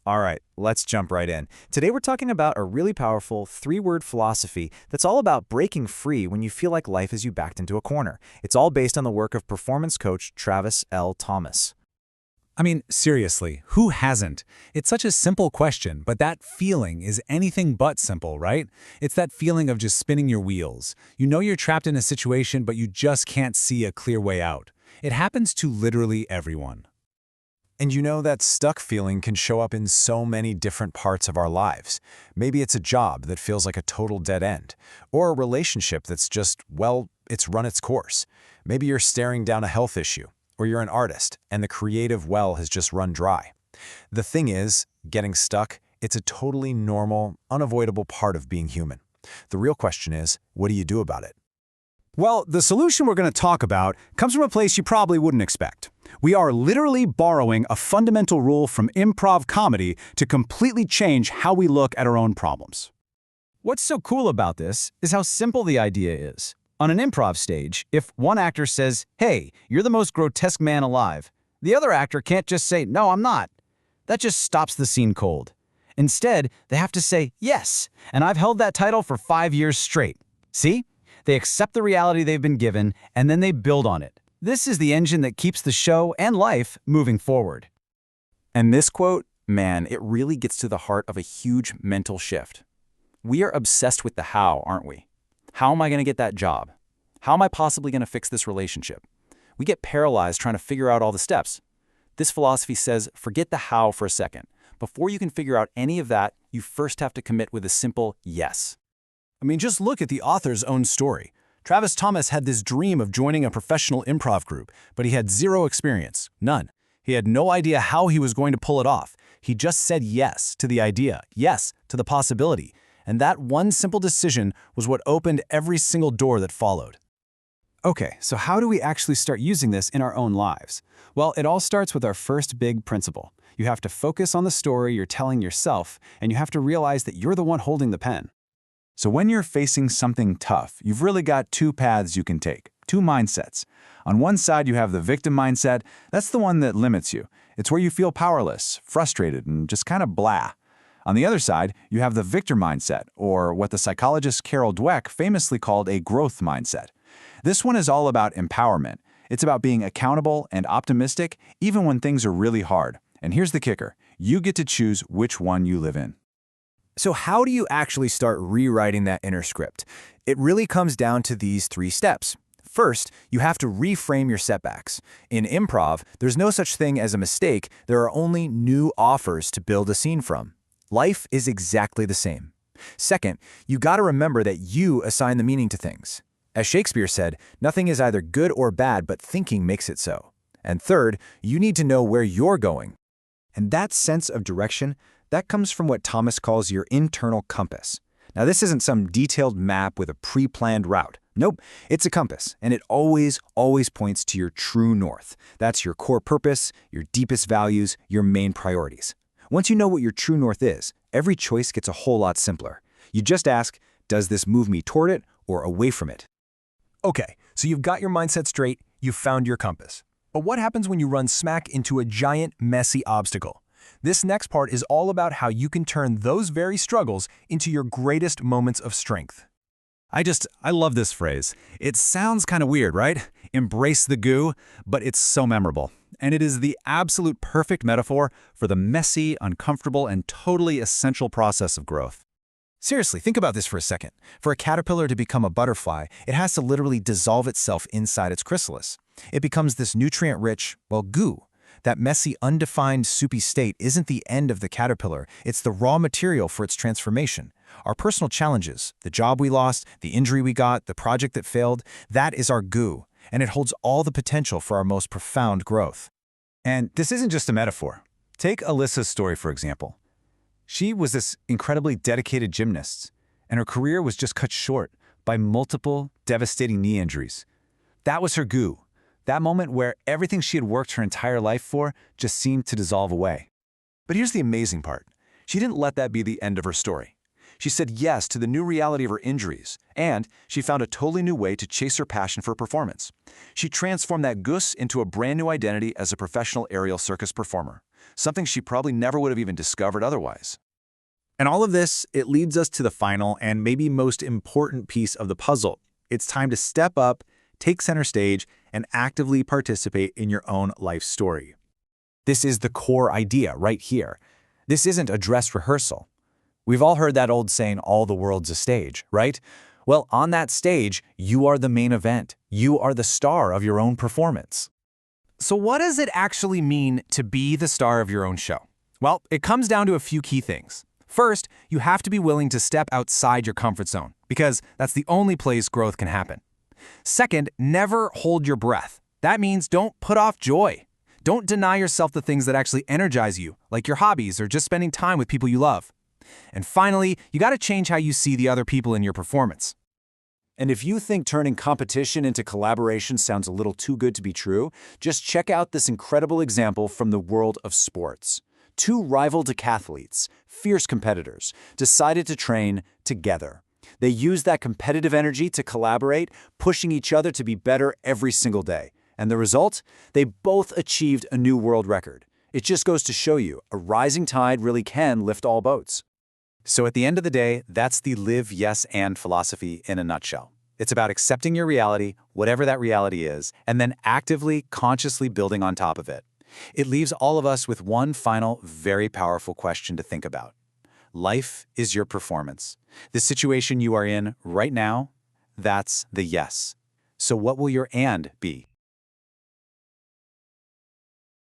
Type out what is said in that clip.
All right, let's jump right in. Today we're talking about a really powerful three-word philosophy that's all about breaking free when you feel like life has you backed into a corner. It's all based on the work of performance coach Travis L. Thomas. I mean, seriously, who hasn't? It's such a simple question, but that feeling is anything but simple, right? It's that feeling of just spinning your wheels. You know you're trapped in a situation, but you just can't see a clear way out. It happens to literally everyone. And you know that stuck feeling can show up in so many different parts of our lives. Maybe it's a job that feels like a total dead end, or a relationship that's just, well, it's run its course. Maybe you're staring down a health issue, or you're an artist and the creative well has just run dry. The thing is, getting stuck, it's a totally normal, unavoidable part of being human. The real question is, what do you do about it? Well, the solution we're going to talk about comes from a place you probably wouldn't expect. We are literally borrowing a fundamental rule from improv comedy to completely change how we look at our own problems. What's so cool about this is how simple the idea is. On an improv stage, if one actor says, "Hey, you're the most grotesque man alive," the other actor can't just say, "No, I'm not." That just stops the scene cold. Instead, they have to say, "Yes, and I've held that title for 5 years straight." See? They accept the reality they've been given, and then they build on it. This is the engine that keeps the show and life moving forward. And this quote, man, it really gets to the heart of a huge mental shift. We are obsessed with the how, aren't we? How am I going to get that job? How am I possibly going to fix this relationship? We get paralyzed trying to figure out all the steps. This philosophy says, forget the how for a second. Before you can figure out any of that, you first have to commit with a simple yes. I mean, just look at the author's own story. Travis Thomas had this dream of joining a professional improv group, but he had zero experience, none. He had no idea how he was going to pull it off. He just said yes to the idea, yes to the possibility. And that one simple decision was what opened every single door that followed. Okay, so how do we actually start using this in our own lives? Well, it all starts with our first big principle. You have to focus on the story you're telling yourself, and you have to realize that you're the one holding the pen. So when you're facing something tough, you've really got two paths you can take, two mindsets. On one side, you have the victim mindset. That's the one that limits you. It's where you feel powerless, frustrated, and just kind of blah. On the other side, you have the victor mindset, or what the psychologist Carol Dweck famously called a growth mindset. This one is all about empowerment. It's about being accountable and optimistic, even when things are really hard. And here's the kicker. You get to choose which one you live in. So how do you actually start rewriting that inner script? It really comes down to these 3 steps. First, you have to reframe your setbacks. In improv, there's no such thing as a mistake. There are only new offers to build a scene from. Life is exactly the same. Second, you got to remember that you assign the meaning to things. As Shakespeare said, nothing is either good or bad, but thinking makes it so. And third, you need to know where you're going. And that sense of direction, that comes from what Thomas calls your internal compass. Now, this isn't some detailed map with a pre-planned route. Nope, it's a compass, and it always points to your true north. That's your core purpose, your deepest values, your main priorities. Once you know what your true north is, every choice gets a whole lot simpler. You just ask, does this move me toward it or away from it? Okay, so you've got your mindset straight, you've found your compass. But what happens when you run smack into a giant, messy obstacle? This next part is all about how you can turn those very struggles into your greatest moments of strength. I love this phrase. It sounds kind of weird, right? Embrace the goo, but it's so memorable. And it is the absolute perfect metaphor for the messy, uncomfortable, and totally essential process of growth. Seriously, think about this for a second. For a caterpillar to become a butterfly, it has to literally dissolve itself inside its chrysalis. It becomes this nutrient-rich, goo. That messy, undefined, soupy state isn't the end of the caterpillar. It's the raw material for its transformation. Our personal challenges, the job we lost, the injury we got, the project that failed, that is our goo, and it holds all the potential for our most profound growth. And this isn't just a metaphor. Take Alyssa's story, for example. She was this incredibly dedicated gymnast, and her career was just cut short by multiple devastating knee injuries. That was her goo. That moment where everything she had worked her entire life for just seemed to dissolve away. But here's the amazing part. She didn't let that be the end of her story. She said yes to the new reality of her injuries, and she found a totally new way to chase her passion for performance. She transformed that goose into a brand new identity as a professional aerial circus performer. something she probably never would have even discovered otherwise. And all of this, it leads us to the final and maybe most important piece of the puzzle. It's time to step up, take center stage, and actively participate in your own life story. This is the core idea right here. This isn't a dress rehearsal. We've all heard that old saying, all the world's a stage, right? Well, on that stage, you are the main event. You are the star of your own performance. So what does it actually mean to be the star of your own show? Well, it comes down to a few key things. First, you have to be willing to step outside your comfort zone, because that's the only place growth can happen. Second, never hold your breath. That means don't put off joy. Don't deny yourself the things that actually energize you, like your hobbies or just spending time with people you love. And finally, you got to change how you see the other people in your performance. And if you think turning competition into collaboration sounds a little too good to be true, just check out this incredible example from the world of sports. Two rival decathletes, fierce competitors, decided to train together. They used that competitive energy to collaborate, pushing each other to be better every single day. And the result? They both achieved a new world record. It just goes to show you, a rising tide really can lift all boats. So at the end of the day, that's the live, yes, and philosophy in a nutshell. It's about accepting your reality, whatever that reality is, and then actively, consciously building on top of it. It leaves all of us with one final, very powerful question to think about. Life is your performance. The situation you are in right now, that's the yes. So what will your and be?